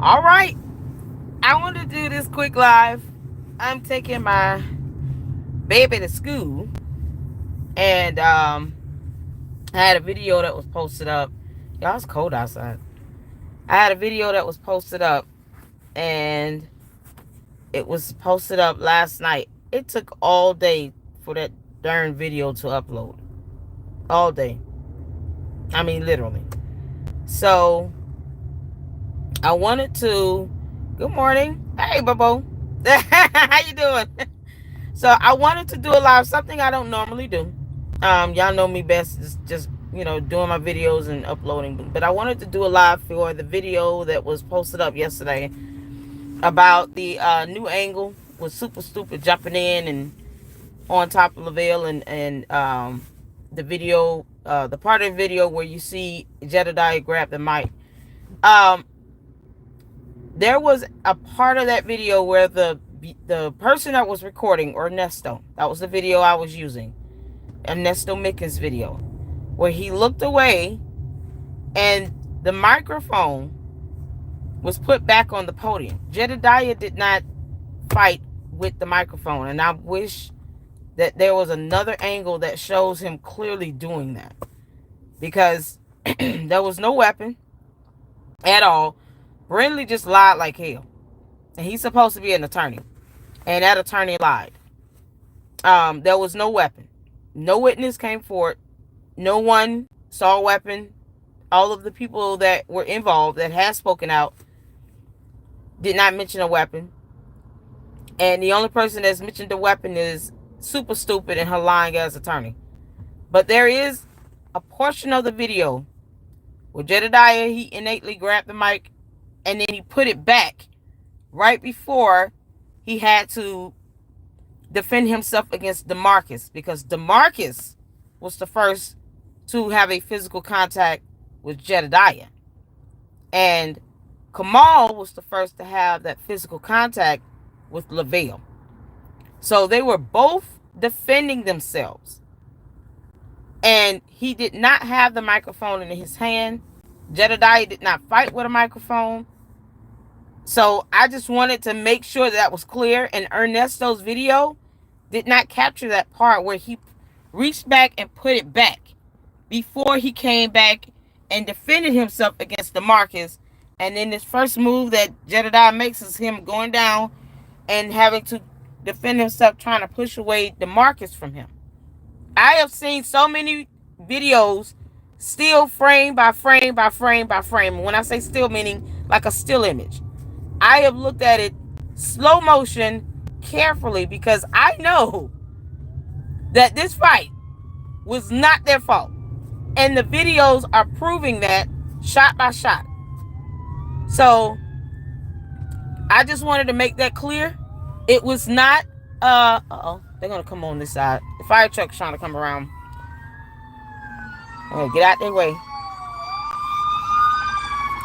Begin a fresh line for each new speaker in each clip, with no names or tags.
All right. I want to do this quick live. I'm taking my baby to school, and I had a video that was posted up. Y'all, it's cold outside. I had a video that was posted up, and it was posted up last night. It took all day for that darn video to upload. All day. I mean, literally. So I wanted to. Good morning. Hey, Bobo. How you doing? So I wanted to do a live, something I don't normally do. Y'all know me best is just doing my videos and uploading them. But I wanted to do a live for the video that was posted up yesterday about the new angle with Super Stupid jumping in and on top of Lavelle, and the video, the part of the video where you see Jedediah grab the mic. Um, there was a part of that video where the person that was recording, Ernesto, that was the video I was using, Ernesto Mickens' video, where he looked away and the microphone was put back on the podium. Jedediah did not fight with the microphone, and I wish that there was another angle that shows him clearly doing that, because there was no weapon at all. Brindley just lied like hell, and he's supposed to be an attorney, and that attorney lied. There was no weapon. No witness came forward. No one saw a weapon. All of the people that were involved that had spoken out did not mention a weapon. And the only person that's mentioned the weapon is Super Stupid and her lying ass attorney. But there is a portion of the video where Jedediah, he innately grabbed the mic and then he put it back right before he had to defend himself against DeMarcus, because DeMarcus was the first to have a physical contact with Jedediah. And Kamal was the first to have that physical contact with Lavelle. So they were both defending themselves. And he did not have the microphone in his hand. Jedediah did not fight with a microphone. So I just wanted to make sure that was clear. And Ernesto's video did not capture that part where he reached back and put it back before he came back and defended himself against DeMarcus. And then this first move that Jedediah makes is him going down and having to defend himself, trying to push away DeMarcus from him. I have seen so many videos still frame by frame by frame by frame. When I say still, meaning like a still image. I have looked at it slow motion carefully, because I know that this fight was not their fault. And the videos are proving that shot by shot. So I just wanted to make that clear. It was not uh-oh, they're gonna come on this side. The fire truck's trying to come around. I'm gonna get out their way.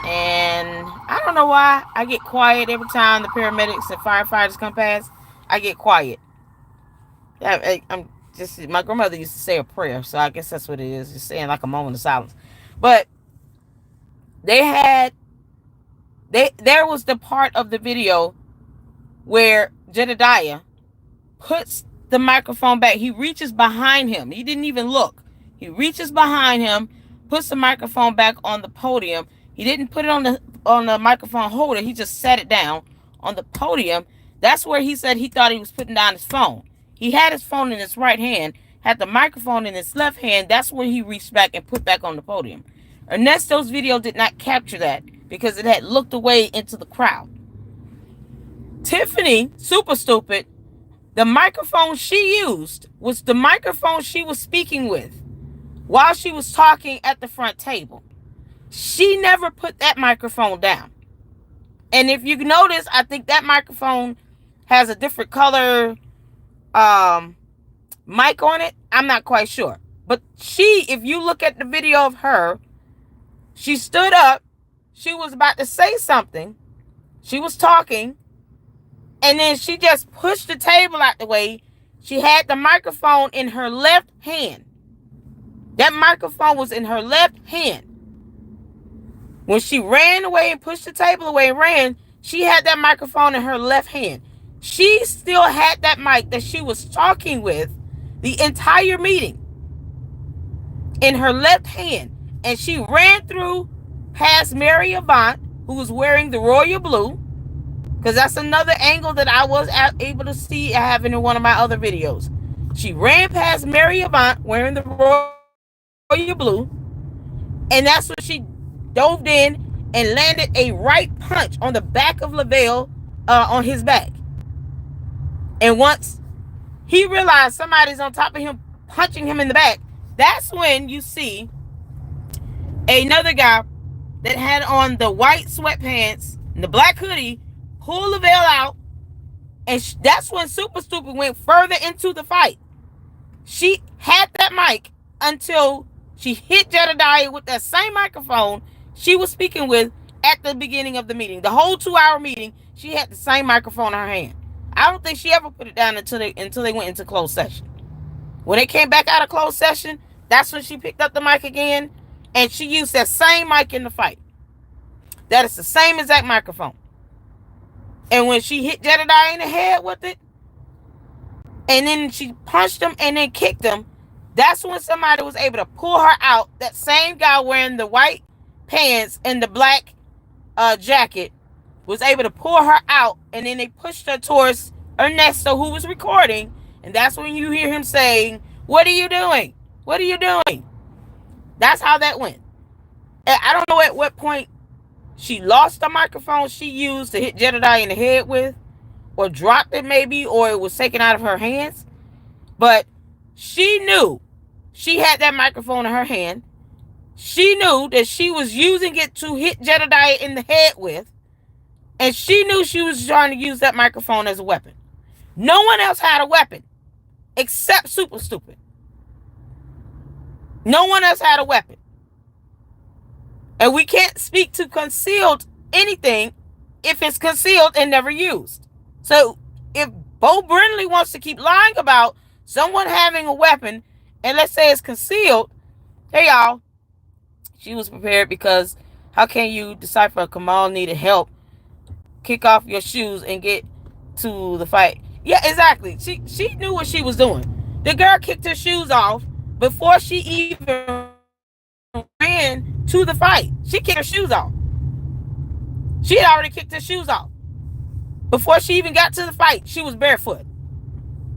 And I don't know why I get quiet every time the paramedics and firefighters come past. I get quiet. I'm just, my grandmother used to say a prayer, so I guess that's what it is, just saying like a moment of silence. But there was the part of the video where Jedediah puts the microphone back. He reaches behind him. He didn't even look. He reaches behind him, puts the microphone back on the podium. He didn't put it on the microphone holder. He just set it down on the podium. That's where he said he thought he was putting down his phone. He had his phone in his right hand, had the microphone in his left hand. That's where he reached back and put back on the podium. Ernesto's video did not capture that because it had looked away into the crowd. Tiffany, Super Stupid, the microphone she used was the microphone she was speaking with while she was talking at the front table. She never put that microphone down. And if you notice, I think that microphone has a different color mic on it. I'm not quite sure. But if you look at the video of her, she stood up. She was about to say something. She was talking. And then she just pushed the table out the way. She had the microphone in her left hand. That microphone was in her left hand. When she ran away and pushed the table away and ran, she had that microphone in her left hand. She still had that mic that she was talking with the entire meeting in her left hand. And she ran through past Mary Avant, who was wearing the royal blue, because that's another angle that I was able to see I have in one of my other videos. She ran past Mary Avant wearing the royal blue, and that's when she dove in and landed a right punch on the back of Lavelle, on his back. And once he realized somebody's on top of him punching him in the back, that's when you see another guy that had on the white sweatpants and the black hoodie pull Lavelle out, and that's when Super Stupid went further into the fight. She had that mic until she hit Jedediah with that same microphone she was speaking with at the beginning of the meeting. The whole 2-hour meeting, she had the same microphone in her hand. I don't think she ever put it down until they went into closed session. When they came back out of closed session, that's when she picked up the mic again, and she used that same mic in the fight. That is the same exact microphone. And when she hit Jedediah in the head with it, and then she punched him and then kicked him, that's when somebody was able to pull her out. That same guy wearing the white pants and the black jacket was able to pull her out, and then they pushed her towards Ernesto, who was recording, and that's when you hear him saying, "What are you doing? What are you doing?" That's how that went. And I don't know at what point she lost the microphone she used to hit Jedediah in the head with, or dropped it maybe, or it was taken out of her hands. But she knew she had that microphone in her hand. She knew that she was using it to hit Jedediah in the head with, and she knew she was trying to use that microphone as a weapon. No one else had a weapon except Super Stupid. No one else had a weapon. And we can't speak to concealed anything if it's concealed and never used. So if Bo Brindley wants to keep lying about someone having a weapon, and let's say it's concealed, hey y'all, she was prepared, because how can you decipher Kamal needed help, kick off your shoes, and get to the fight? Yeah, exactly. She knew what she was doing. The girl kicked her shoes off before she even ran to the fight. She kicked her shoes off. She had already kicked her shoes off. Before she even got to the fight, she was barefoot.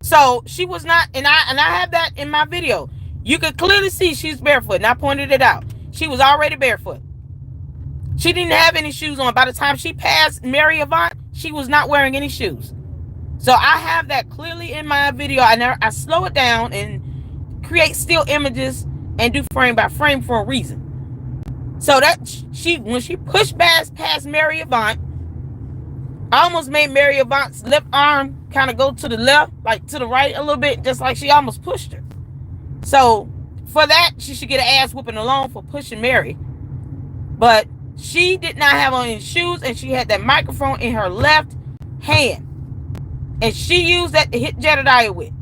So she was not, and I have that in my video. You could clearly see she's barefoot, and I pointed it out. She was already barefoot. She didn't have any shoes on. By the time she passed Mary Avant, she was not wearing any shoes. So I have that clearly in my video. I slow it down and create still images and do frame by frame for a reason. So that when she pushed past Mary Avant, I almost made Mary Avant's left arm kind of go to the left, like to the right a little bit, just like she almost pushed her. So for that, she should get an ass whooping alone for pushing Mary. But she did not have on any shoes, and she had that microphone in her left hand. And she used that to hit Jedediah with.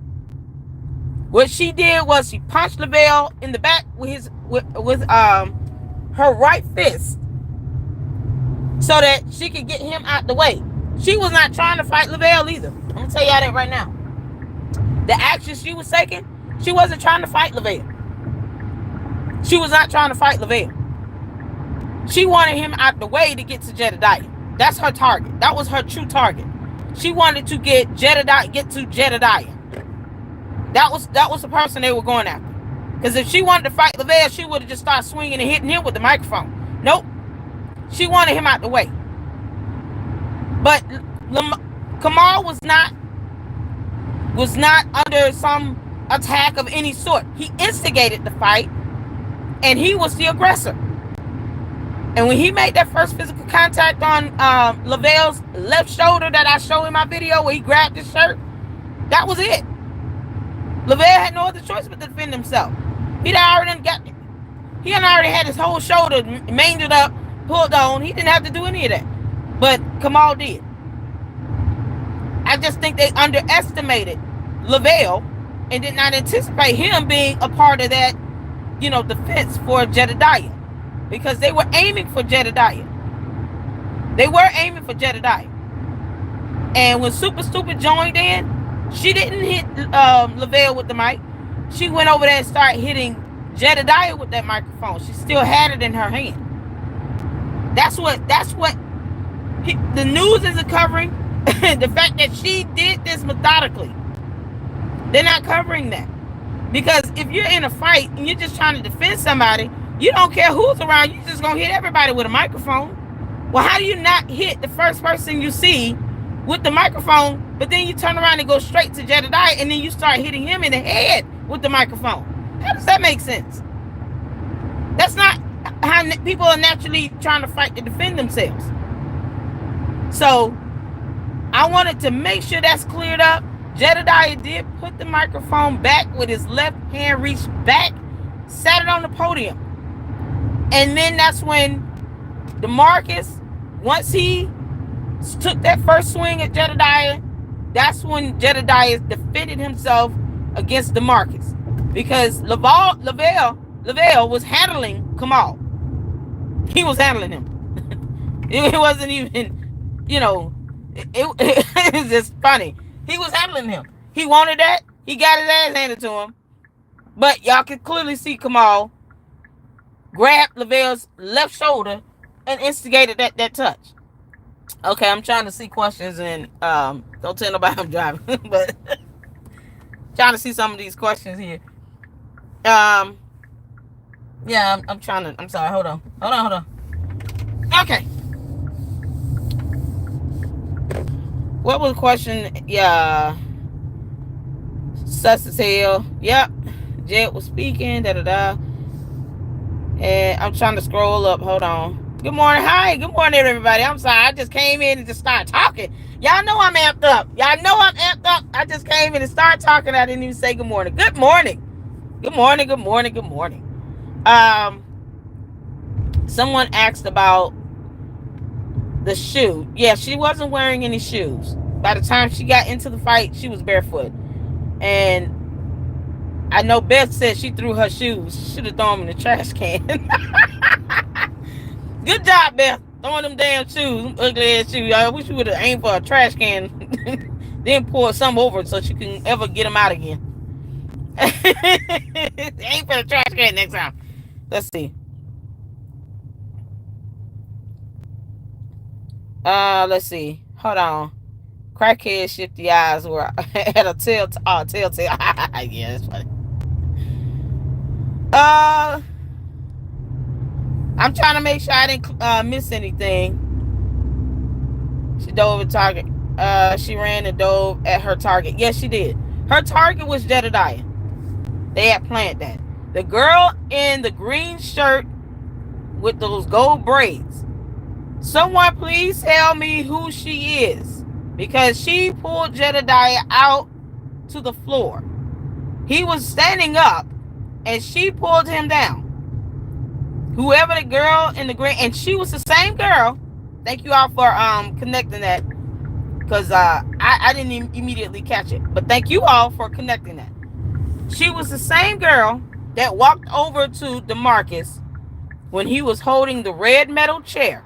What she did was she punched Lavelle in the back with her right fist, so that she could get him out the way. She was not trying to fight Lavelle either. I'm gonna tell y'all that right now. The action she was taking, she wasn't trying to fight Lavelle. She was not trying to fight Lavelle. She wanted him out the way to get to Jedediah. That's her target. That was her true target. She wanted to get to Jedediah. That was the person they were going after. Because if she wanted to fight Lavelle, she would have just started swinging and hitting him with the microphone. Nope. She wanted him out the way. But Kamal was not under some attack of any sort. He instigated the fight, and he was the aggressor. And when he made that first physical contact on Lavelle's left shoulder that I show in my video, where he grabbed his shirt, that was it. Lavelle had no other choice but to defend himself. He had already had his whole shoulder mangled up, pulled on. He didn't have to do any of that. But Kamal did. I just think they underestimated Lavelle and did not anticipate him being a part of that, defense for Jedediah. because they were aiming for Jedediah. They were aiming for Jedediah. And when Super Stupid joined in, she didn't hit Lavelle with the mic. She went over there and started hitting Jedediah with that microphone. She still had it in her hand. That's what the news isn't covering. The fact that she did this methodically. They're not covering that. Because if you're in a fight and you're just trying to defend somebody, you don't care who's around, you're just going to hit everybody with a microphone. Well, how do you not hit the first person you see with the microphone, but then you turn around and go straight to Jedediah and then you start hitting him in the head with the microphone? How does that make sense? That's not how people are naturally trying to fight to defend themselves. So I wanted to make sure that's cleared up. Jedediah did put the microphone back with his left hand, reached back, sat it on the podium. And then that's when DeMarcus, once he took that first swing at Jedediah, that's when Jedediah defended himself against DeMarcus. Because Lavelle was handling Kamal. He was handling him. It wasn't even, it was just funny. He was handling him. He wanted that. He got his ass handed to him. But y'all can clearly see Kamal grabbed Lavelle's left shoulder and instigated that touch. Okay, I'm trying to see questions and don't tell nobody I'm driving, but trying to see some of these questions here. Yeah, I'm trying to. I'm sorry. Hold on. Okay. What was the question? Yeah. Sus as hell. Yep. Jed was speaking. And I'm trying to scroll up. Hold on. Good morning. Hi. Good morning, everybody. I'm sorry. I just came in and just started talking. Y'all know I'm amped up. I just came in and started talking. I didn't even say good morning. Good morning. Good morning. Someone asked about the shoe. Yeah, she wasn't wearing any shoes. By the time she got into the fight, she was barefoot. And I know Beth said she threw her shoes. She should have thrown them in the trash can. Good job, Beth. Throwing them damn shoes. Them ugly ass shoes. I wish you would have aimed for a trash can. Then pour some over it so she can ever get them out again. Aim for the trash can next time. Let's see. Let's see. Hold on. Crackhead shifty eyes were at a telltale. Yeah, that's funny. I'm trying to make sure I didn't miss anything. She dove at target. She ran and dove at her target. Yes, she did. Her target was Jedediah. They had planned that. The girl in the green shirt with those gold braids. Someone please tell me who she is, because she pulled Jedediah out to the floor. He was standing up and she pulled him down. Whoever the girl in the green, and she was the same girl. Thank you all for connecting that, because I didn't immediately catch it, but thank you all for connecting that. She was the same girl that walked over to DeMarcus when he was holding the red metal chair,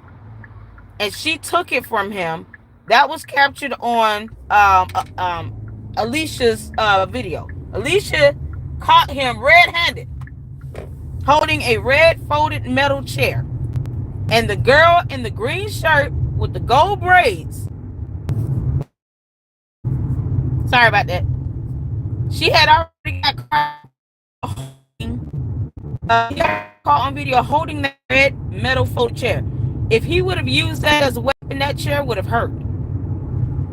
and she took it from him. That was captured on Alicia's video. Alicia caught him red-handed holding a red folded metal chair, and the girl in the green shirt with the gold braids, sorry about that, she had already got caught on video holding that red metal folded chair. If he would have used that as a weapon, that chair would have hurt.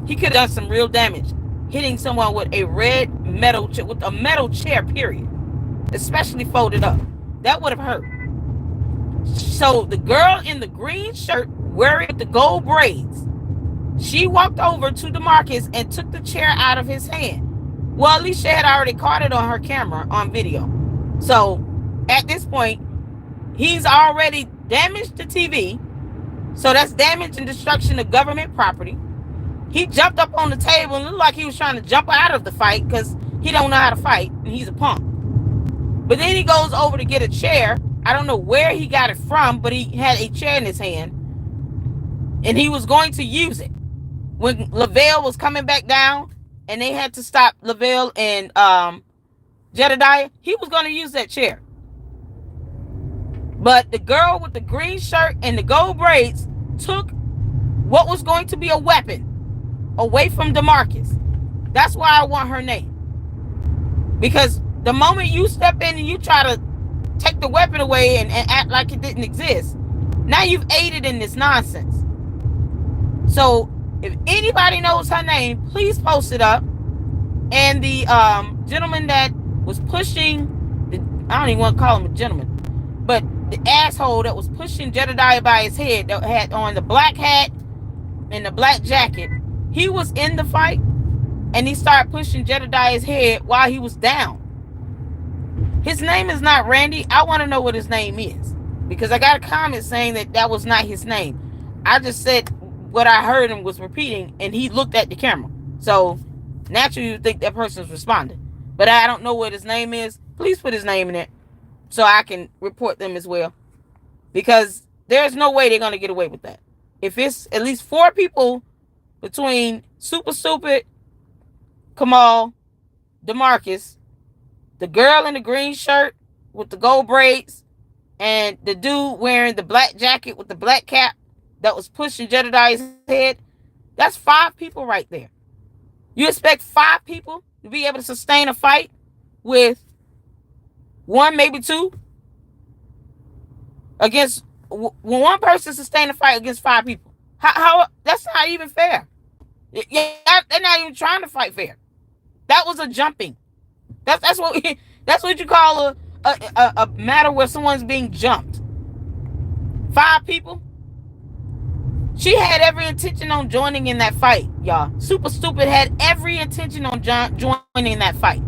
He could have done some real damage hitting someone with a red metal chair, with a metal chair, period, especially folded up. That would have hurt. So the girl in the green shirt wearing the gold braids, she walked over to DeMarcus and took the chair out of his hand. Well, Alicia had already caught it on her camera on video. So at this point, he's already damaged the TV. So that's damage and destruction of government property. He jumped up on the table and looked like he was trying to jump out of the fight because he don't know how to fight and he's a punk. But then he goes over to get a chair I don't know where he got it from, but he had a chair in his hand, and he was going to use it. When Lavelle was coming back down, and they had to stop Lavelle and Jedediah, he was going to use that chair. But the girl with the green shirt and the gold braids took what was going to be a weapon away from DeMarcus. That's why I want her name. Because the moment you step in and you try to take the weapon away and act like it didn't exist, now you've aided in this nonsense. So if anybody knows her name, please post it up. And the gentleman that was pushing, I don't even want to call him a gentleman, but the asshole that was pushing Jedediah by his head, that had on the black hat and the black jacket, he was in the fight, and he started pushing Jedediah's head while he was down. His name is not Randy. I want to know what his name is, because I got a comment saying that was not his name. I just said what I heard and was repeating, and he looked at the camera. So naturally you think that person's responding. But I don't know what his name is. Please put his name in it so I can report them as well. Because there's no way they're going to get away with that. If it's at least 4 people between Super Stupid, Kamal, DeMarcus, the girl in the green shirt with the gold braids, and the dude wearing the black jacket with the black cap that was pushing Jedediah's head, that's 5 people right there. You expect 5 people to be able to sustain a fight with 1, maybe 2? Against when one person sustain a fight against 5 people. How that's not even fair. Yeah, they're not even trying to fight fair. That was a jumping. That's what you call a matter where someone's being jumped. 5 people. She had every intention on joining in that fight, y'all. Super Stupid had every intention on joining that fight.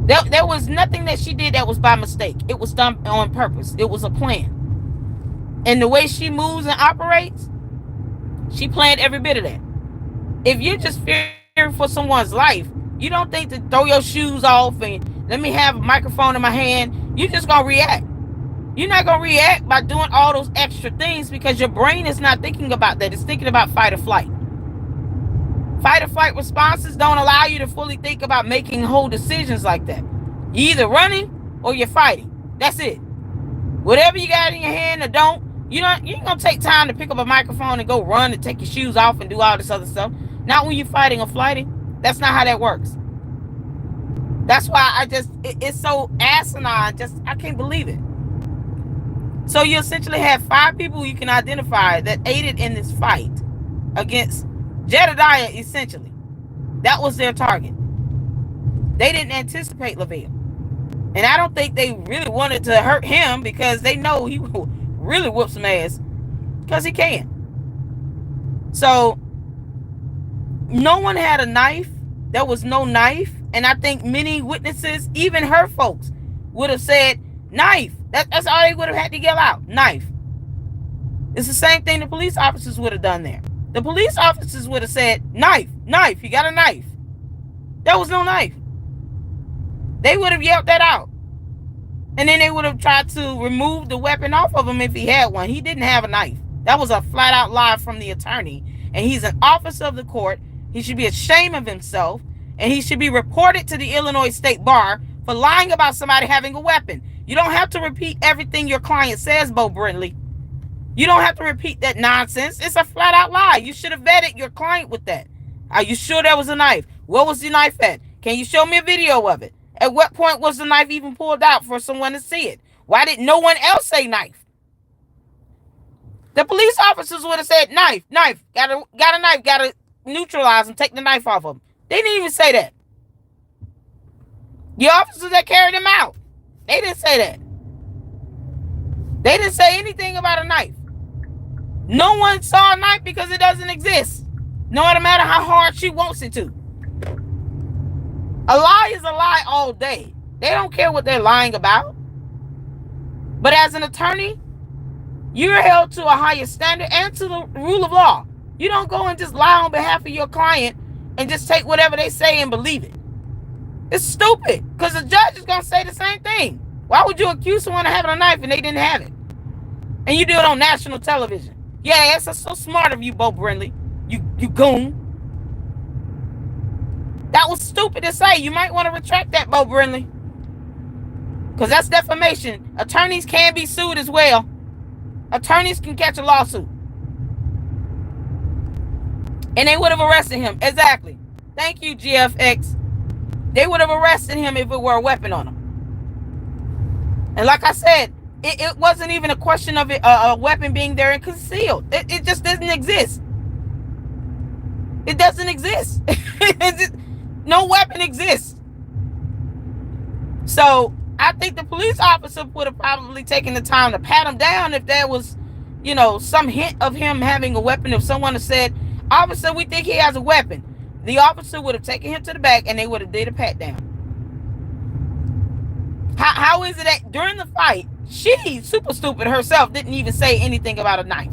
There was nothing that she did that was by mistake. It was done on purpose. It was a plan. And the way she moves and operates, she planned every bit of that. If you're just fearing for someone's life, you don't think to throw your shoes off and let me have a microphone in my hand. You're just going to react. You're not going to react by doing all those extra things because your brain is not thinking about that. It's thinking about fight or flight. Fight or flight responses don't allow you to fully think about making whole decisions like that. You're either running or you're fighting. That's it. Whatever you got in your hand or don't, you ain't going to take time to pick up a microphone and go run and take your shoes off and do all this other stuff. Not when you're fighting or flighting. That's not how that works. That's why it's so asinine. I can't believe it. So you essentially have 5 people you can identify that aided in this fight against Jedediah, essentially. That was their target. They didn't anticipate Lavelle. And I don't think they really wanted to hurt him because they know he will really whoop some ass because he can. So no one had a knife. There was no knife. And I think many witnesses, even her folks, would have said, knife. That's all they would have had to yell out. Knife. It's the same thing the police officers would have done there. The police officers would have said, knife, knife, you got a knife. There was no knife. They would have yelled that out. And then they would have tried to remove the weapon off of him if he had one. He didn't have a knife. That was a flat out lie from the attorney. And he's an officer of the court. He should be ashamed of himself. And he should be reported to the Illinois State Bar for lying about somebody having a weapon. You don't have to repeat everything your client says, Bo Brindley. You don't have to repeat that nonsense. It's a flat out lie. You should have vetted your client with that. Are you sure there was a knife? Where was the knife at? Can you show me a video of it? At what point was the knife even pulled out for someone to see it? Why did no one else say knife? The police officers would have said knife, knife, got a knife, got to neutralize him, take the knife off him. They didn't even say that. The officers that carried him out, they didn't say that. They didn't say anything about a knife. No one saw a knife because it doesn't exist. No matter how hard she wants it to. A lie is a lie all day. They don't care what they're lying about. But as an attorney, you're held to a higher standard and to the rule of law. You don't go and just lie on behalf of your client and just take whatever they say and believe it. It's stupid because the judge is going to say the same thing. Why would you accuse someone of having a knife and they didn't have it? And you do it on national television. Yeah, that's so smart of you, Bo Brindley. You goon. That was stupid to say. You might want to retract that, Bo Brindley. Because that's defamation. Attorneys can be sued as well. Attorneys can catch a lawsuit. And they would have arrested him. Exactly. Thank you, GFX. They would have arrested him if it were a weapon on him. And like I said, it wasn't even a question of it, a weapon being there and concealed. It just doesn't exist. It doesn't exist. No weapon exists. So I think the police officer would have probably taken the time to pat him down if there was, some hint of him having a weapon. If someone had said, "Officer, we think he has a weapon," the officer would have taken him to the back and they would have did a pat down. How is it that during the fight, she, super stupid herself, didn't even say anything about a knife?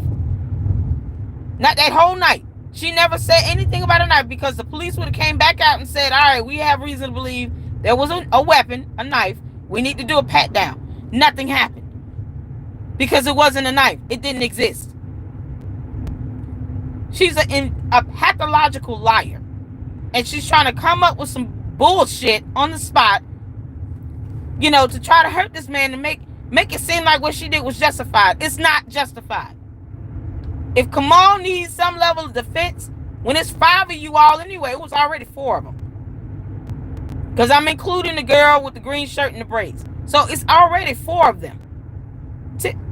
Not that whole night. She never said anything about a knife because the police would have came back out and said, "All right, we have reason to believe there was a weapon, a knife. We need to do a pat down." Nothing happened because it wasn't a knife. It didn't exist. She's a pathological liar. And she's trying to come up with some bullshit on the spot, to try to hurt this man and make it seem like what she did was justified. It's not justified. If Kamal needs some level of defense, when it's 5 of you all anyway, it was already 4 of them. Because I'm including the girl with the green shirt and the braids. So it's already 4 of them.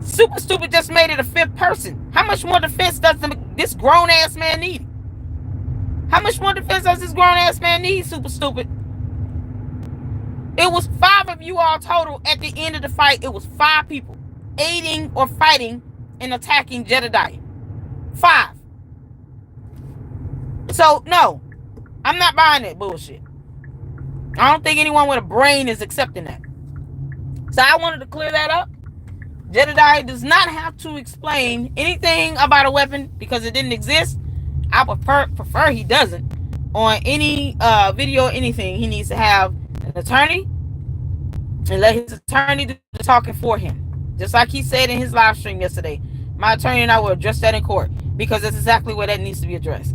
Super Stupid just made it a 5th person. How much more defense does this grown-ass man need? How much more defense does this grown-ass man need, Super Stupid? It was 5 of you all total at the end of the fight. It was 5 people aiding or fighting and attacking Jedediah. 5. So, no, I'm not buying that bullshit. I don't think anyone with a brain is accepting that. So I wanted to clear that up. Jedediah does not have to explain anything about a weapon because it didn't exist. I prefer he doesn't. On any video or anything, he needs to have an attorney and let his attorney do the talking for him. Just like he said in his live stream yesterday. My attorney and I will address that in court because that's exactly where that needs to be addressed.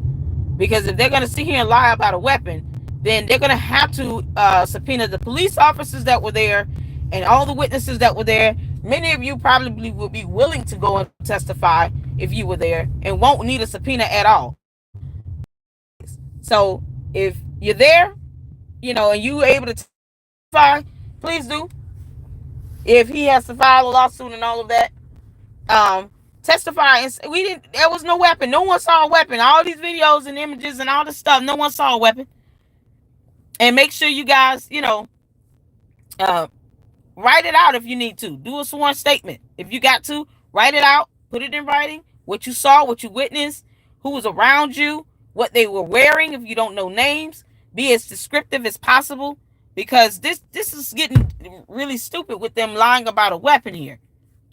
Because if they're going to sit here and lie about a weapon, then they're going to have to subpoena the police officers that were there and all the witnesses that were there. Many of you probably will be willing to go and testify if you were there and won't need a subpoena at all. So if you're there, and you were able to testify, please do. If he has to file a lawsuit and all of that, testify. And there was no weapon. No one saw a weapon. All these videos and images and all this stuff, no one saw a weapon. And make sure you guys, write it out if you need to. Do a sworn statement. If you got to, write it out. Put it in writing. What you saw, what you witnessed, who was around you, what they were wearing if you don't know names. Be as descriptive as possible. Because this is getting really stupid with them lying about a weapon here.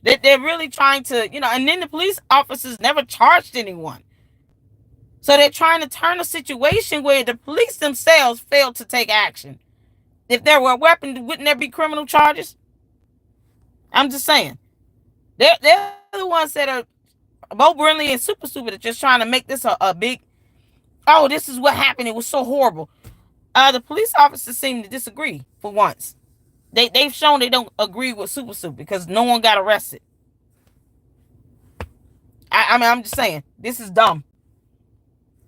They're really trying to, and then the police officers never charged anyone. So they're trying to turn a situation where the police themselves failed to take action. If there were a weapon, wouldn't there be criminal charges? I'm just saying. They're the ones that are, Bo Brindley and Super Stupid, are just trying to make this a big, oh, this is what happened. It was so horrible. The police officers seem to disagree for once. They've shown they don't agree with Super Stupid because no one got arrested. I'm just saying, this is dumb.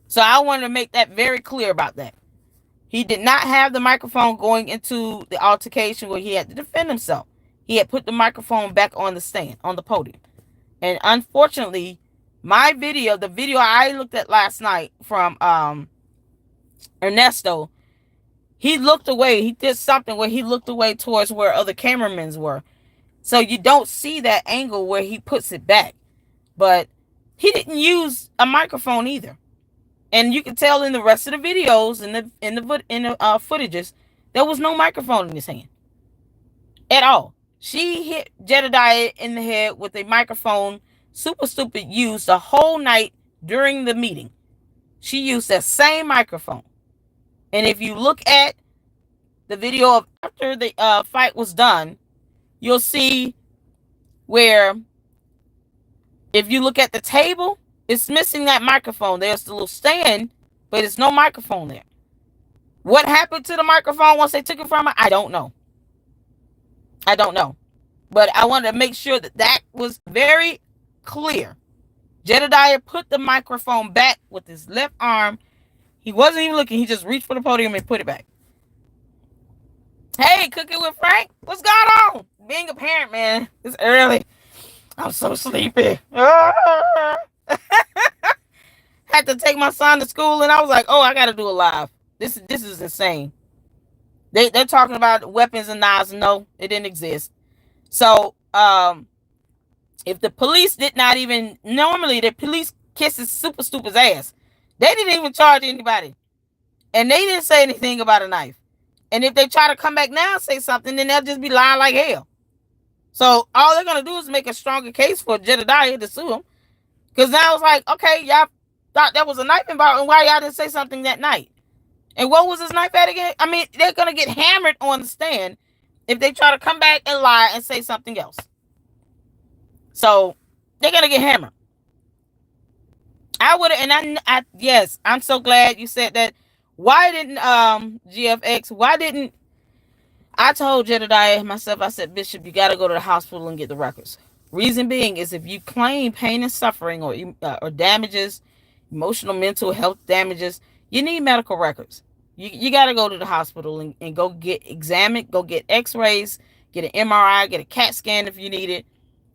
So I wanted to make that very clear about that. He did not have the microphone going into the altercation where he had to defend himself. He had put the microphone back on the stand, on the podium. And unfortunately, my video, the video I looked at last night from Ernesto, he looked away. He did something where he looked away towards where other cameramen were. So you don't see that angle where he puts it back. But he didn't use a microphone either. And you can tell in the rest of the videos and in the footages, there was no microphone in his hand at all. She hit Jedediah in the head with a microphone Super Stupid used the whole night during the meeting. She used that same microphone. And if you look at the video of after the fight was done, you'll see where if you look at the table, it's missing that microphone. There's the little stand, but it's no microphone there. What happened to the microphone once they took it from her? I don't know. I don't know. But I wanted to make sure that that was very clear. Jedediah put the microphone back with his left arm. He wasn't even looking. He just reached for the podium and put it back. Hey, Cooking with Frank. What's going on? Being a parent, man. It's early. I'm so sleepy. Had to take my son to school, and I was like, oh, I got to do a live. This is insane. They're talking about weapons and knives. No, it didn't exist. So, if the police did not even, normally the police kisses super stupid's ass. They didn't even charge anybody. And they didn't say anything about a knife. And if they try to come back now and say something, then they'll just be lying like hell. So all they're going to do is make a stronger case for Jedediah to sue him. Because now it's like, okay, y'all thought there was a knife involved, and why y'all didn't say something that night? And what was his knife at again? I mean, they're going to get hammered on the stand if they try to come back and lie and say something else. So they're going to get hammered. I would have, and I yes, I'm so glad you said that. Why didn't GFX, why didn't, I told Jedediah myself, I said, Bishop, you got to go to the hospital and get the records. Reason being is if you claim pain and suffering or damages, emotional, mental health damages, you need medical records. You got to go to the hospital and go get examined, go get x-rays, get an MRI, get a CAT scan if you need it.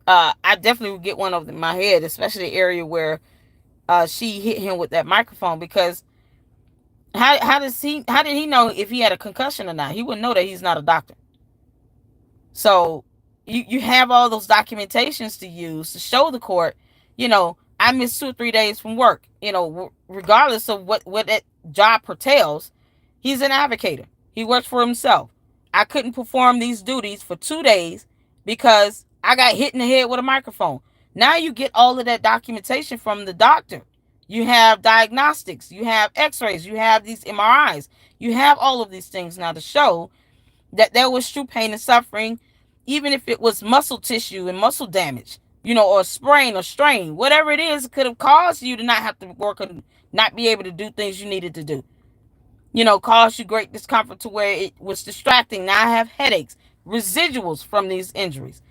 I definitely would get one over my head, especially the area where she hit him with that microphone, because how did he know if he had a concussion or not? He wouldn't know that. He's not a doctor. So you have all those documentations to use to show the court, I missed 2 or 3 days from work. Regardless of what that job pertains, he's an advocate. He works for himself. I couldn't perform these duties for 2 days because I got hit in the head with a microphone. Now you get all of that documentation from the doctor. You have diagnostics, you have x-rays, you have these MRIs, you have all of these things now to show that there was true pain and suffering, even if it was muscle tissue and muscle damage, or sprain or strain, whatever it is, it could have caused you to not have to work and not be able to do things you needed to do. Caused you great discomfort to where it was distracting. Now I have headaches, residuals from these injuries.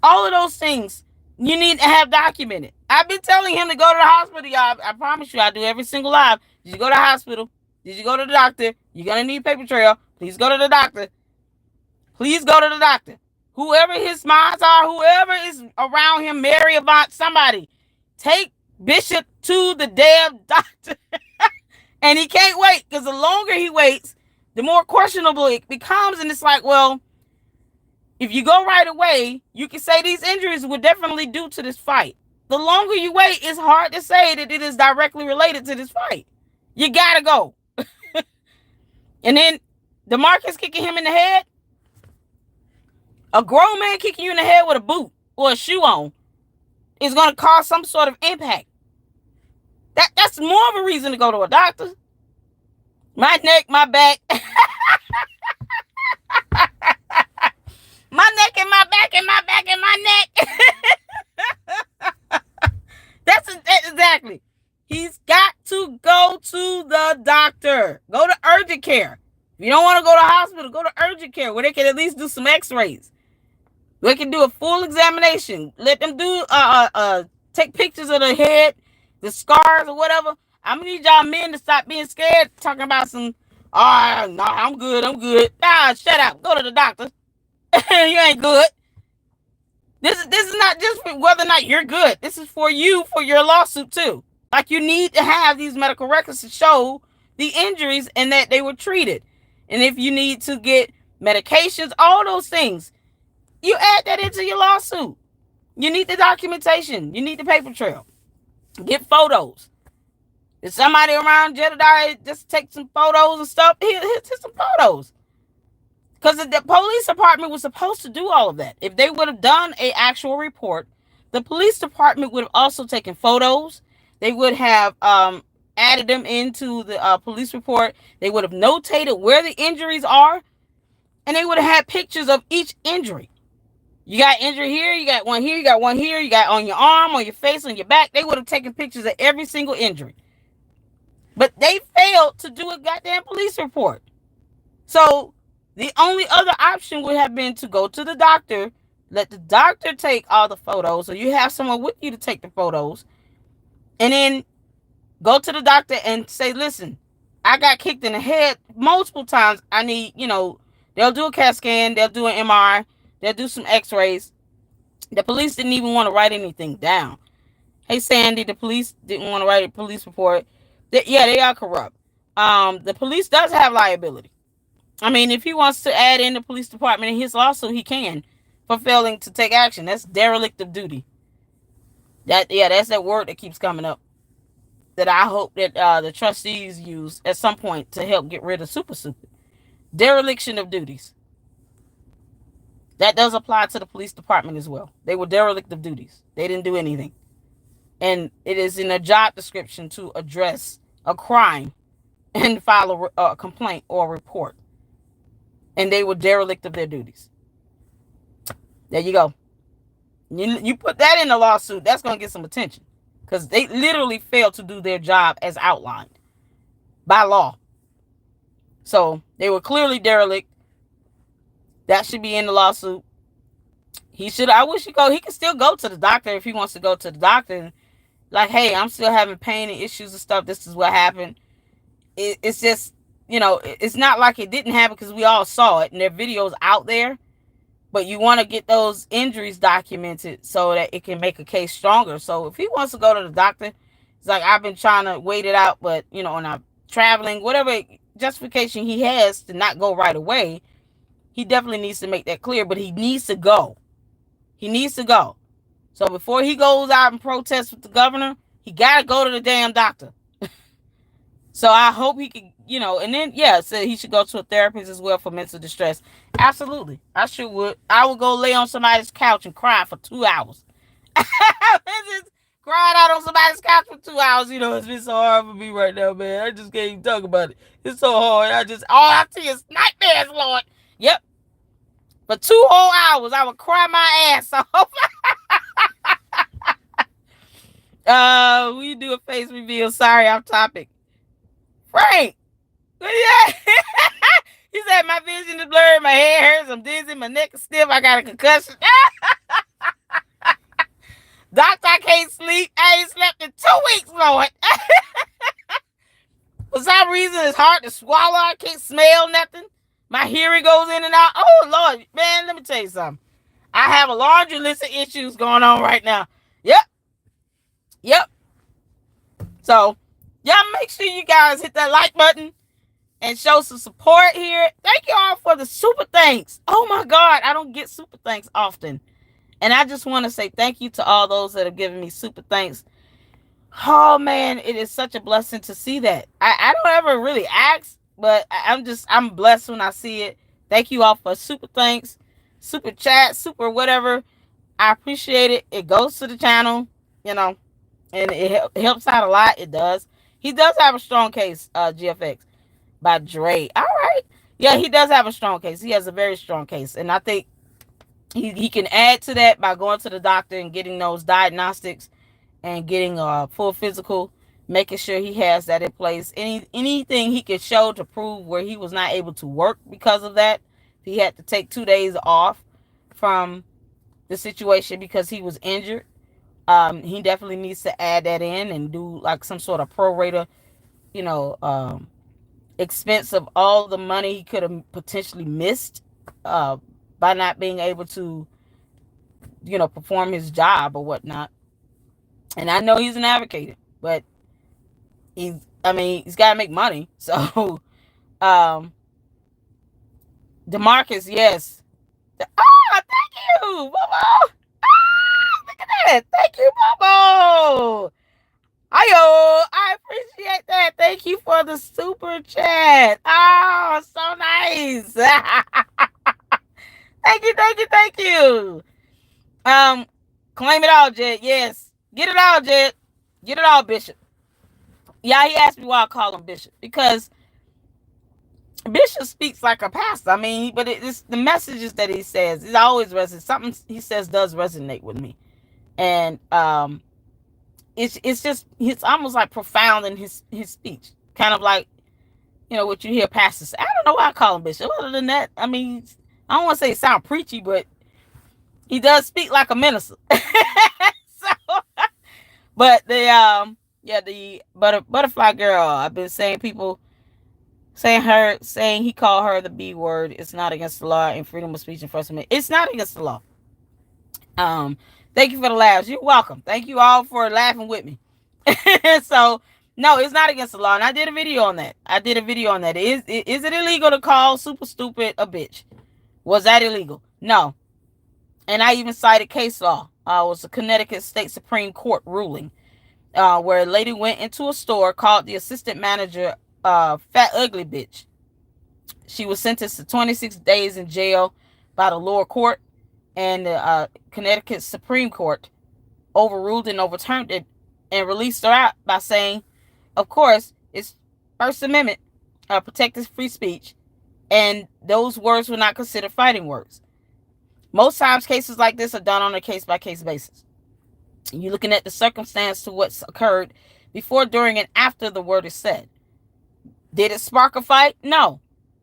All of those things you need to have documented. I've been telling him to go to the hospital, y'all. I promise you, I do every single live. Did you go to the hospital? Did you go to the doctor? You're going to need paper trail. Please go to the doctor. Please go to the doctor. Whoever his moms are, whoever is around him, Mary, Avant, somebody, take Bishop to the damn doctor. And he can't wait, because the longer he waits, the more questionable it becomes. And it's like, well, if you go right away, you can say these injuries were definitely due to this fight. The longer you wait, it's hard to say that it is directly related to this fight. You gotta go. And then DeMarcus kicking him in the head. A grown man kicking you in the head with a boot or a shoe on is going to cause some sort of impact. That's more of a reason to go to a doctor. My neck, my back. My neck and my back and my back and my neck. That's exactly. He's got to go to the doctor. Go to urgent care. If you don't want to go to hospital, go to urgent care where they can at least do some x-rays. They can do a full examination. Let them do take pictures of the head, the scars or whatever. I'm gonna need y'all men to stop being scared, talking about some, no, I'm good. Nah, shut up. Go to the doctor. You ain't good. This is not just for whether or not you're good. This is for you, for your lawsuit too. Like, you need to have these medical records to show the injuries and that they were treated. And if you need to get medications, all those things, you add that into your lawsuit. You need the documentation. You need the paper trail. Get photos. If somebody around Jedediah just take some photos and stuff, here's some photos. Because the police department was supposed to do all of that. If they would have done an actual report, the police department would have also taken photos. They would have added them into the police report. They would have notated where the injuries are. And they would have had pictures of each injury. You got injury here, you got one here, you got one here, you got on your arm, on your face, on your back. They would have taken pictures of every single injury. But they failed to do a goddamn police report. So the only other option would have been to go to the doctor, let the doctor take all the photos, or you have someone with you to take the photos, and then go to the doctor and say, listen, I got kicked in the head multiple times. I need, they'll do a CAT scan, they'll do an MRI, they'll do some x-rays. The police didn't even want to write anything down. Hey, Sandy, the police didn't want to write a police report. They are corrupt. The police does have liability. I mean, if he wants to add in the police department in his lawsuit, he can, for failing to take action. That's derelict of duty. That's that word that keeps coming up, that I hope that the trustees use at some point to help get rid of super. Dereliction of duties. That does apply to the police department as well. They were derelict of duties. They didn't do anything. And it is in a job description to address a crime and file a complaint or a report. And they were derelict of their duties. There you go. You put that in the lawsuit, that's going to get some attention. Because they literally failed to do their job as outlined by law. So they were clearly derelict. That should be in the lawsuit. I wish he can still go to the doctor if he wants to go to the doctor. Like, hey, I'm still having pain and issues and stuff. This is what happened. It's just, it's not like it didn't happen because we all saw it and there are videos out there. But you want to get those injuries documented so that it can make a case stronger. So if he wants to go to the doctor, it's like, I've been trying to wait it out, but, and I'm traveling, whatever justification he has to not go right away, he definitely needs to make that clear, but he needs to go. He needs to go. So before he goes out and protests with the governor, he got to go to the damn doctor. So I hope he can, and then, so he should go to a therapist as well for mental distress. Absolutely. I sure would. I would go lay on somebody's couch and cry for 2 hours. Just crying out on somebody's couch for 2 hours. It's been so hard for me right now, man. I just can't even talk about it. It's so hard. All I see is nightmares, Lord. Yep. For 2 whole hours, I would cry my ass off. We do a face reveal. Sorry, off topic. Frank. Yeah. He said, my vision is blurred, my head hurts, I'm dizzy, my neck is stiff, I got a concussion. Doctor, I can't sleep. I ain't slept in 2 weeks, Lord. For some reason, it's hard to swallow. I can't smell nothing. My hearing goes in and out. Oh, Lord. Man, let me tell you something. I have a laundry list of issues going on right now. Yep. So, y'all make sure you guys hit that like button and show some support here. Thank you all for the super thanks. Oh, my God. I don't get super thanks often. And I just want to say thank you to all those that have given me super thanks. Oh, man, it is such a blessing to see that. I don't ever really ask, but I'm blessed when I see it. Thank you all for super thanks, super chat, super whatever. I appreciate it. It goes to the channel, and it helps out a lot. It does. He does have a strong case, GFX, by Dre. All right. Yeah, he does have a strong case. He has a very strong case. And I think he can add to that by going to the doctor and getting those diagnostics and getting a full physical, making sure he has that in place. Anything he could show to prove where he was not able to work because of that. He had to take 2 days off from the situation because he was injured. He definitely needs to add that in and do like some sort of prorata, expense of all the money he could have potentially missed by not being able to, perform his job or whatnot. And I know he's an advocate, but he's got to make money. So, DeMarcus, yes. Thank you, Bobo. Look at that. Thank you, Bobo. Ayo, I appreciate that. Thank you for the super chat. Oh, so nice. Thank you. Claim it all, Jed. Yes. Get it all, Jed. Get it all, Bishop. Yeah, he asked me why I call him Bishop. Because Bishop speaks like a pastor. I mean, but it's the messages that he says. It always resonates. Something he says does resonate with me, and it's almost like profound in his speech, kind of like what you hear pastors say. I don't know why I call him Bishop. Other than that, I mean, I don't want to say it sound preachy, but he does speak like a minister. So, but the butterfly girl. I've been saying people saying he called her the B word. It's not against the law and freedom of speech and First Amendment. It's not against the law. Um, thank you for the laughs. You're welcome. Thank you all for laughing with me. So no, it's not against the law, and I did a video on that. Is it illegal to call super stupid a bitch? Was that illegal? No. And I even cited case law. It was a Connecticut State Supreme Court ruling where a lady went into a store, called the assistant manager fat ugly bitch. She was sentenced to 26 days in jail by the lower court, and the Connecticut Supreme Court overruled and overturned it and released her out by saying, of course, it's First Amendment protected free speech, and those words were not considered fighting words. Most times cases like this are done on a case-by-case basis. You're looking at the circumstance to what's occurred before, during, and after the word is said. Did it spark a fight? No.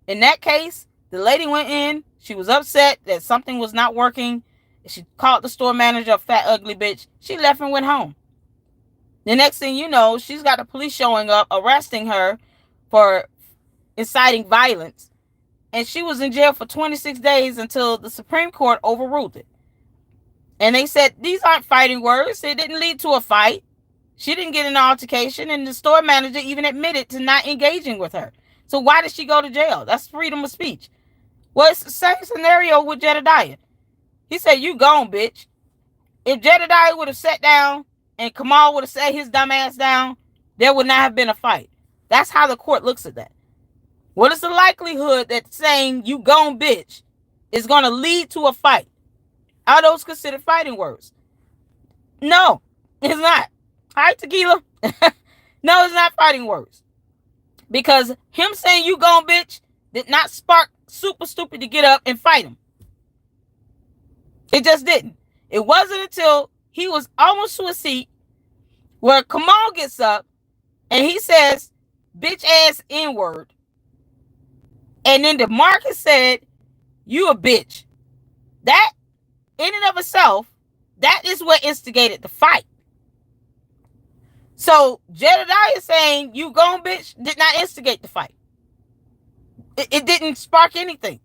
In that case, the lady went in. She was upset that something was not working. She called the store manager a fat, ugly bitch. She left and went home. The next thing you know, she's got the police showing up, arresting her for inciting violence. And she was in jail for 26 days until the Supreme Court overruled it. And they said, these aren't fighting words. It didn't lead to a fight. She didn't get an altercation, and the store manager even admitted to not engaging with her. So why did she go to jail? That's freedom of speech. Well, it's the same scenario with Jedediah. He said, you gone, bitch. If Jedediah would have sat down and Kamal would have sat his dumb ass down, there would not have been a fight. That's how the court looks at that. What is the likelihood that saying you gone, bitch is going to lead to a fight? Are those considered fighting words? No, it's not. Hi, Tequila. No, it's not fighting words. Because him saying you gone, bitch did not spark super stupid to get up and fight him. It just didn't. It wasn't until he was almost to a seat where Kamal gets up and he says, bitch ass N-word. And then DeMarcus said, you a bitch. That, in and of itself, that is what instigated the fight. So Jedediah saying, you gone, bitch, did not instigate the fight. It didn't spark anything.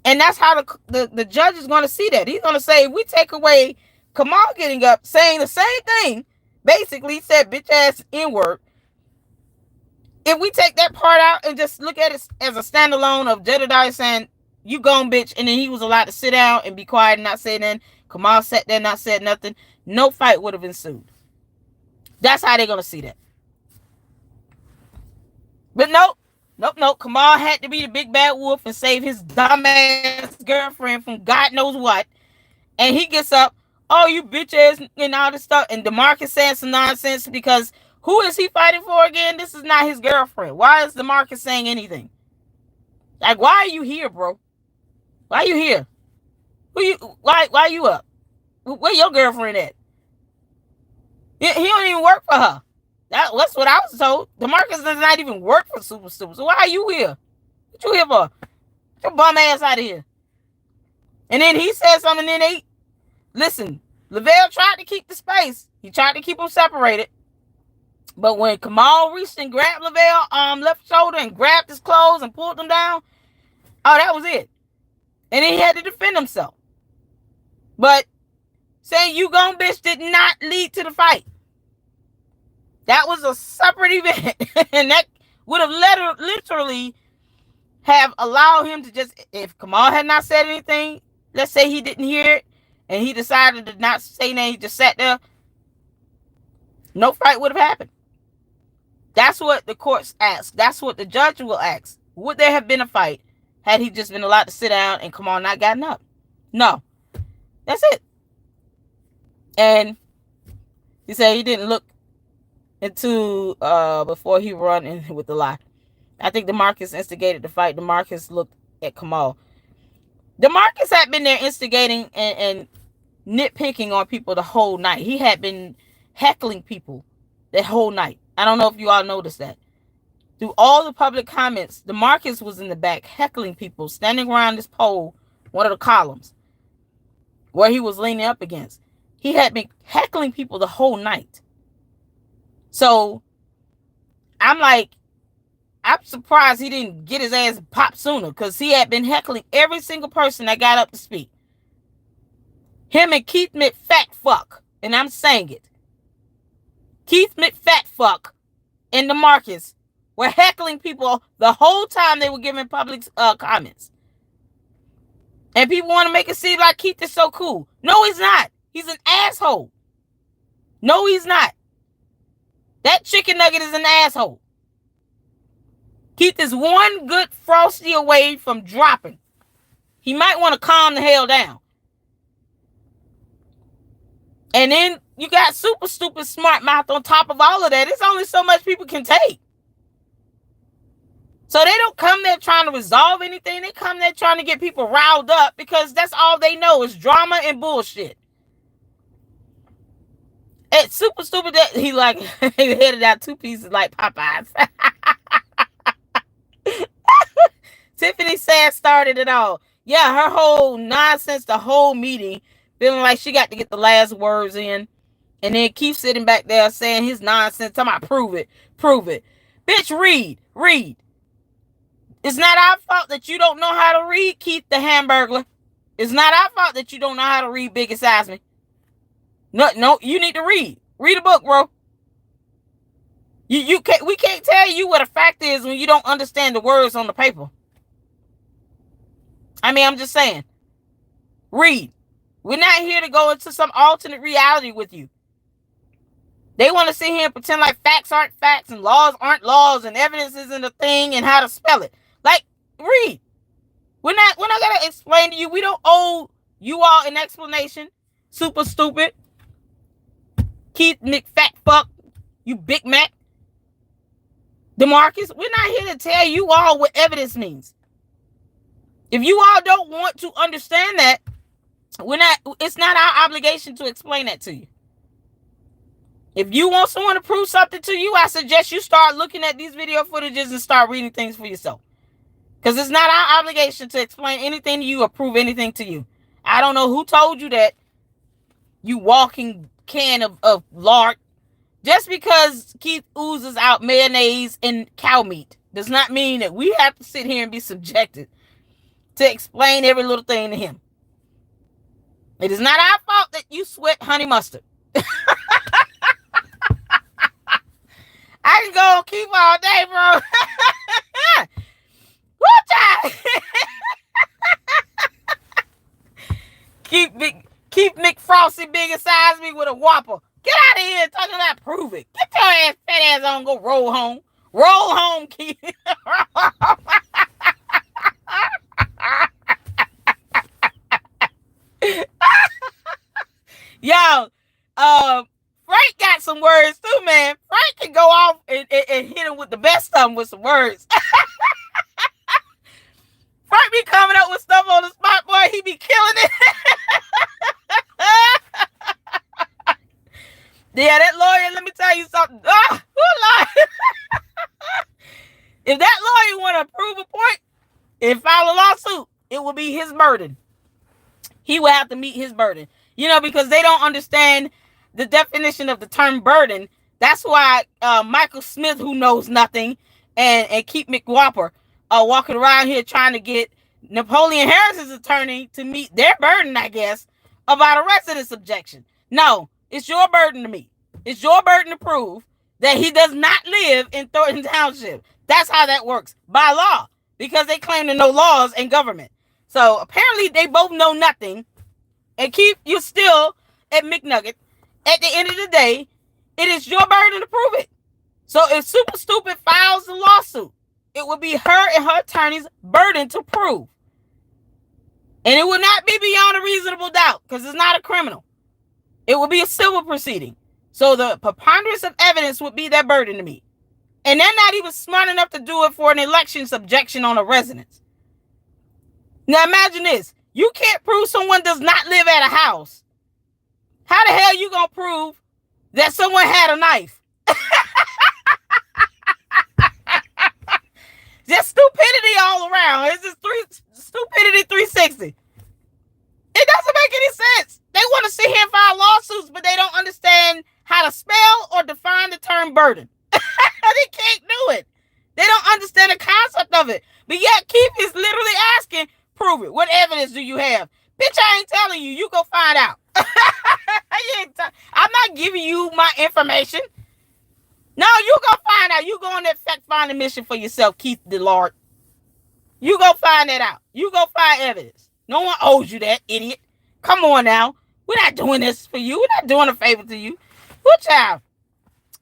And that's how the judge is going to see that. He's going to say, if we take away Kamal getting up, saying the same thing, basically said bitch ass N-word, if we take that part out and just look at it as a standalone of Jedediah saying, you gone, bitch, and then he was allowed to sit down and be quiet and not say nothing, Kamal sat there, not said nothing, no fight would have ensued. That's how they're going to see that. But nope. Kamal had to be the big bad wolf and save his dumbass girlfriend from God knows what. And he gets up, oh, you bitch ass, and all this stuff. And DeMarcus saying some nonsense because who is he fighting for again? This is not his girlfriend. Why is DeMarcus saying anything? Like, why are you here, bro? Why are you here? Why are you up? Where your girlfriend at? He don't even work for her. That's what I was told. DeMarcus does not even work for Super Stupid. So why are you here? What you here for? Get your bum ass out of here. And then he said something, and then listen, Lavelle tried to keep the space. He tried to keep them separated. But when Kamal reached and grabbed Lavelle left shoulder and grabbed his clothes and pulled them down, oh, that was it. And then he had to defend himself. But saying you gone, bitch did not lead to the fight. That was a separate event. And that would have literally have allowed him to just, if Kamal had not said anything, let's say he didn't hear it, and he decided to not say anything, he just sat there, no fight would have happened. That's what the courts ask. That's what the judge will ask. Would there have been a fight had he just been allowed to sit down and Kamal not gotten up? No. That's it. And he said he didn't look into before he run in with the lie. I think DeMarcus instigated the fight. DeMarcus looked at Kamal. DeMarcus had been there instigating and nitpicking on people the whole night. He had been heckling people that whole night. I don't know if you all noticed that. Through all the public comments, DeMarcus was in the back heckling people, standing around this pole, one of the columns, where he was leaning up against. He had been heckling people the whole night. So I'm like, I'm surprised he didn't get his ass popped sooner, because he had been heckling every single person that got up to speak. Him and Keith McFatfuck, and I'm saying it. Keith McFatfuck and DeMarcus were heckling people the whole time they were giving public comments. And people want to make it seem like Keith is so cool. No, he's not. He's an asshole. No, he's not. That chicken nugget is an asshole. Keith is one good frosty away from dropping. He might want to calm the hell down. And then you got super stupid smart mouth on top of all of that. It's only so much people can take. So they don't come there trying to resolve anything. They come there trying to get people riled up, because that's all they know is drama and bullshit. It's super stupid that he like headed out 2 pieces like Popeyes. Tiffany Sass started it all. Yeah, her whole nonsense, the whole meeting, feeling like she got to get the last words in. And then keep sitting back there saying his nonsense. Talking about prove it. Bitch, read. It's not our fault that you don't know how to read, Keith the Hamburglar. It's not our fault that you don't know how to read, Biggest Seismic. No, you need to read. Read a book, bro. We can't tell you what a fact is when you don't understand the words on the paper. I mean, I'm just saying. Read. We're not here to go into some alternate reality with you. They want to sit here and pretend like facts aren't facts and laws aren't laws and evidence isn't a thing and how to spell it. Like, read. We're not gonna explain to you. We don't owe you all an explanation. Super stupid. Keith McFatfuck, you Big Mac. DeMarcus, we're not here to tell you all what evidence means. If you all don't want to understand that, it's not our obligation to explain that to you. If you want someone to prove something to you, I suggest you start looking at these video footages and start reading things for yourself. Because it's not our obligation to explain anything to you or prove anything to you. I don't know who told you that, you walking can of lard. Just because Keith oozes out mayonnaise and cow meat does not mean that we have to sit here and be subjected to explain every little thing to him. It is not our fault that you sweat honey mustard. I can go keep all day, bro. Keep McFrosty big and size me with a Whopper. Get out of here talking about prove it. Get your ass fat ass on, go roll home. Roll home, Keith. Yo, Frank got some words too, man. Frank can go off and hit him with the best of them with some words. Frank be coming up with stuff on the spot, boy. He be killing it. Yeah, that lawyer, let me tell you something. If that lawyer want to prove a point and file a lawsuit, it will be his burden. He will have to meet his burden. You know, because they don't understand the definition of the term burden. That's why Michael Smith, who knows nothing, and Keith McWhopper are walking around here trying to get Napoleon Harris's attorney to meet their burden, I guess, about a residence objection. No, it's your burden to meet. It's your burden to prove that he does not live in Thornton Township. That's how that works by law, because they claim to know laws and government. So apparently they both know nothing. And Keith, you're still at McNugget. At the end of the day, it is your burden to prove it. So if Super Stupid files the lawsuit, it will be her and her attorney's burden to prove. And it will not be beyond a reasonable doubt, because it's not a criminal. It will be a civil proceeding. So the preponderance of evidence would be their burden to me. And they're not even smart enough to do it for an election subjection on a residence. Now imagine this. You can't prove someone does not live at a house. How the hell you gonna prove that someone had a knife? Just stupidity all around. It's just stupidity 360. It doesn't make any sense. They want to sit here and file lawsuits, but they don't understand how to spell or define the term burden. They can't do it. They don't understand the concept of it. But yet Keith is literally asking, prove it. What evidence do you have? Bitch, I ain't telling you. You go find out. I'm not giving you my information. No, you go find out. You go on that fact-finding mission for yourself, Keith DeLard. You go find that out. You go find evidence. No one owes you that, idiot. Come on now. We're not doing this for you. We're not doing a favor to you. Good child.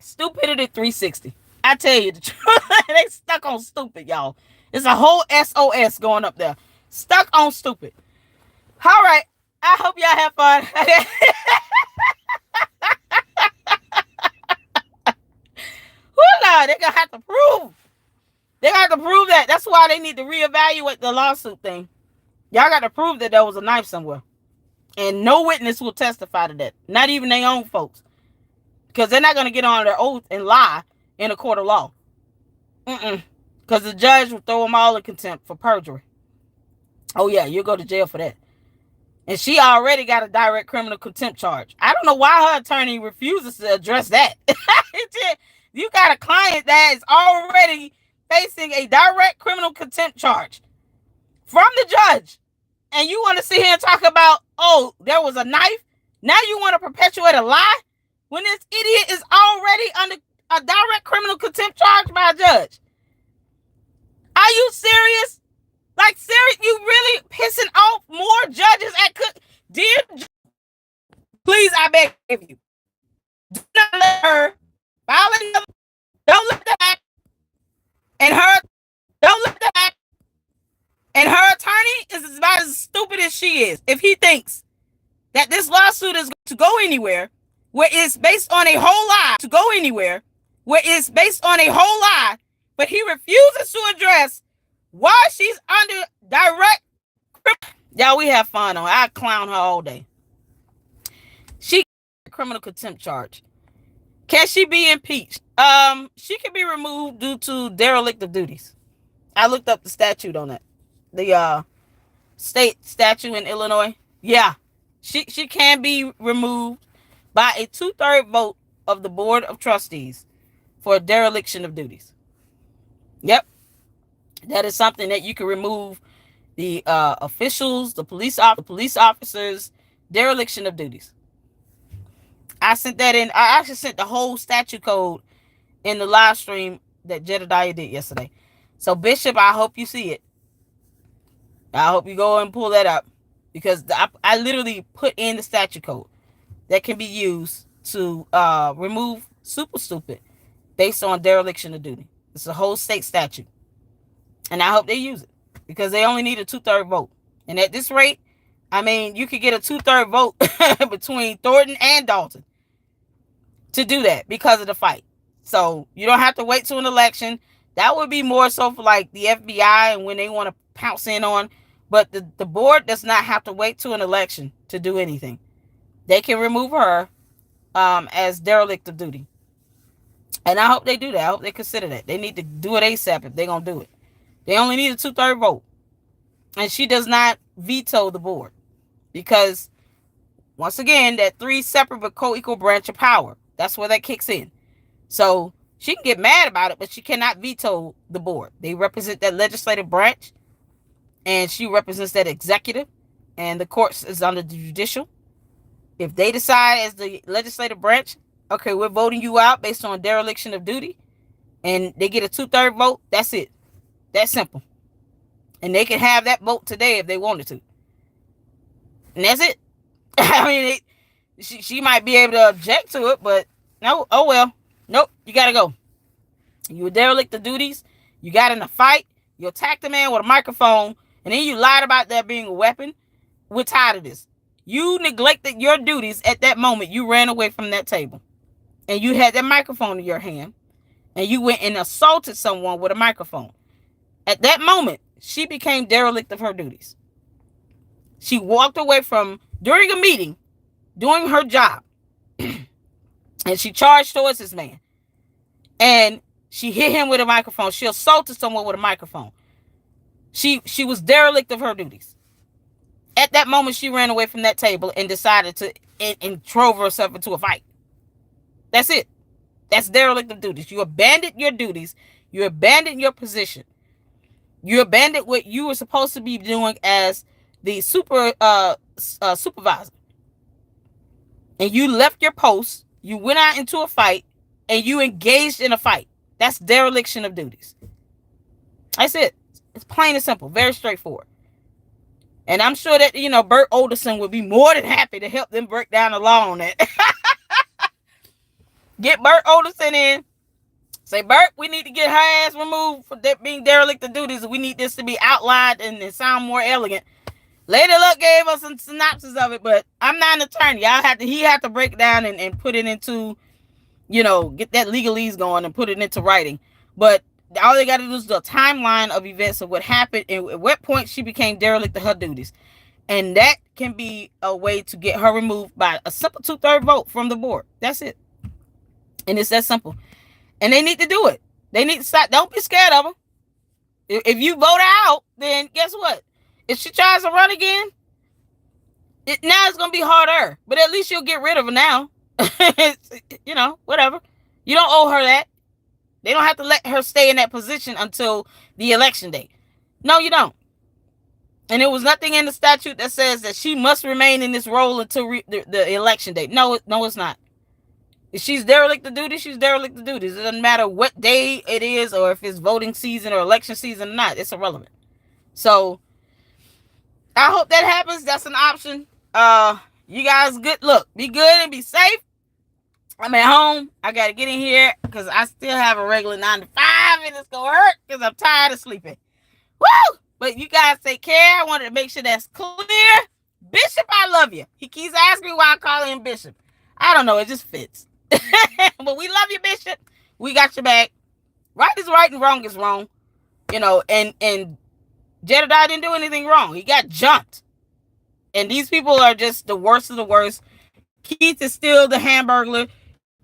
Stupidity 360. I tell you the truth. They stuck on stupid, y'all. There's a whole SOS going up there. Stuck on stupid. All right. I hope y'all have fun. They're going to have to prove. They're going to have to prove that. That's why they need to reevaluate the lawsuit thing. Y'all got to prove that there was a knife somewhere. And no witness will testify to that. Not even their own folks. Because they're not going to get on their oath and lie in a court of law. Because the judge will throw them all in contempt for perjury. Oh, yeah, you'll go to jail for that. And she already got a direct criminal contempt charge. I don't know why her attorney refuses to address that. You got a client that is already facing a direct criminal contempt charge from the judge. And you want to sit here and talk about, oh, there was a knife? Now you want to perpetuate a lie? When this idiot is already under a direct criminal contempt charge by a judge. Are you serious? Like, serious? You really pissing off more judges at Dear, please, I beg of you. Do not let her file another. Don't let that. And her attorney is about as stupid as she is. If he thinks that this lawsuit is going to go anywhere, where it's based on a whole lie, but he refuses to address why she's under direct. Y'all, we have fun on. I clown her all day. She got a criminal contempt charge. Can she be impeached? She can be removed due to derelict of duties. I looked up the statute on that. The state statute in Illinois. Yeah. She can be removed by a 2/3 vote of the Board of Trustees for a dereliction of duties. Yep. That is something that you can remove the officials, the police officers, dereliction of duties. I sent that in. I actually sent the whole statute code in the live stream that Jedediah did yesterday. So, Bishop, I hope you see it. I hope you go and pull that up, because I literally put in the statute code that can be used to remove super stupid based on dereliction of duty. It's a whole state statute. And I hope they use it, because they only need a 2/3 vote. And at this rate, I mean, you could get a 2/3 vote between Thornton and Dalton to do that because of the fight. So you don't have to wait till an election. That would be more so for like the FBI and when they want to pounce in on. But the board does not have to wait till an election to do anything. They can remove her as derelict of duty. And I hope they do that. I hope they consider that. They need to do it ASAP if they're going to do it. They only need a 2/3 vote. And she does not veto the board. Because, once again, that 3 separate but co-equal branch of power. That's where that kicks in. So, she can get mad about it, but she cannot veto the board. They represent that legislative branch. And she represents that executive. And the courts is under the judicial. If they decide as the legislative branch, okay, we're voting you out based on dereliction of duty, and they get a 2/3 vote, that's it. That's simple. And they can have that vote today if they wanted to. And that's it. I mean, she might be able to object to it, but no, oh well. Nope, you got to go. You were derelict of duties. You got in a fight. You attacked a man with a microphone, and then you lied about that being a weapon. We're tired of this. You neglected your duties at that moment. You ran away from that table. And you had that microphone in your hand. and you went and assaulted someone with a microphone. At that moment, she became derelict of her duties. She walked away from, during a meeting, doing her job, and she charged towards this man. And she hit him with a microphone. She assaulted someone with a microphone. She was derelict of her duties. At that moment, she ran away from that table and decided to and drove herself into a fight. That's it. That's derelict of duties. You abandoned your duties. You abandoned your position. You abandoned what you were supposed to be doing as the supervisor. And you left your post. You went out into a fight and you engaged in a fight. That's dereliction of duties. That's it. It's plain and simple. Very straightforward. And I'm sure that, Bert Olderson would be more than happy to help them break down the law on that. Get Bert Olderson in. Say, Bert, we need to get her ass removed for being derelict of duties. We need this to be outlined and sound more elegant. Lady Luck gave us some synopsis of it, but I'm not an attorney. He had to break it down and put it into, get that legalese going and put it into writing. But all they got to do is the timeline of events of what happened and at what point she became derelict of her duties. And that can be a way to get her removed by a simple 2/3 vote from the board. That's it. And it's that simple. And they need to do it. They need to stop. Don't be scared of them. If you vote her out, then guess what? If she tries to run again, now it's going to be harder. But at least you'll get rid of her now. Whatever. You don't owe her that. They don't have to let her stay in that position until the election day. No, you don't. And there was nothing in the statute that says that she must remain in this role until the election day. No, it's not. If she's derelict of duty, she's derelict of duties. It doesn't matter what day it is or if it's voting season or election season or not. It's irrelevant. So I hope that happens. That's an option. You guys be good and be safe. I'm at home. I got to get in here because I still have a regular 9 to 5 and it's going to hurt because I'm tired of sleeping. Woo! But you guys take care. I wanted to make sure that's clear. Bishop, I love you. He keeps asking me why I call him Bishop. I don't know. It just fits. But we love you, Bishop. We got your back. Right is right and wrong is wrong. And Jedediah didn't do anything wrong. He got jumped. And these people are just the worst of the worst. Keith is still the Hamburglar.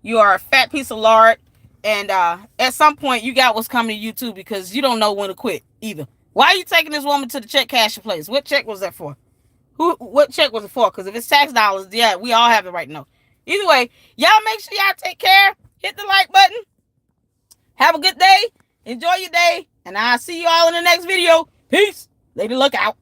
You are a fat piece of lard. And at some point, you got what's coming to you, too, because you don't know when to quit, either. Why are you taking this woman to the check casher place? What check was that for? What check was it for? Because if it's tax dollars, yeah, we all have the right to know. Either way, y'all make sure y'all take care. Hit the like button. Have a good day. Enjoy your day. And I'll see you all in the next video. Peace. Lady Luck out.